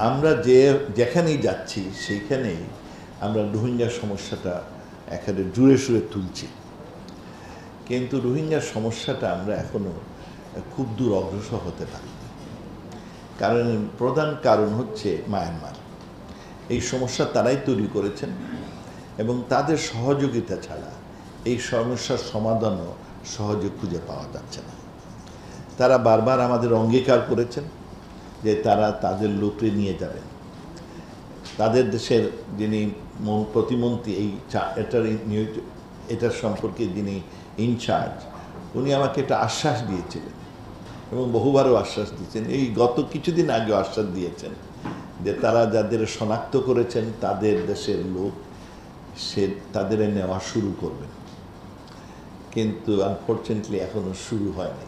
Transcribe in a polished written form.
আমরা যেখানেই যাচ্ছি সেইখানেই আমরা রোহিঙ্গা সমস্যাটা একেবারে জুড়ে সুরে তুলছি, কিন্তু রোহিঙ্গার সমস্যাটা আমরা এখনো খুব দূর অগ্রসর হতে পারি। কারণ প্রধান কারণ হচ্ছে মায়ানমার। এই সমস্যা তারাই তৈরি করেছেন এবং তাদের সহযোগিতা ছাড়া এই সমস্যার সমাধানও সহজে খুঁজে পাওয়া যাচ্ছে না। তারা বারবার আমাদের অঙ্গীকার করেছেন যে তারা তাদের লোককে নিয়ে যাবেন। তাদের দেশের যিনি প্রতিমন্ত্রী এটার সম্পর্কে যিনি ইনচার্জ, উনি আমাকে একটা আশ্বাস দিয়েছিলেন এবং বহুবারও আশ্বাস দিয়েছেন। এই গত কিছুদিন আগেও আশ্বাস দিয়েছেন যে তারা যাদের শনাক্ত করেছেন তাদের দেশের লোক, তাদের নেওয়া শুরু করবেন, কিন্তু আনফর্চুনেটলি এখনো শুরু হয়নি।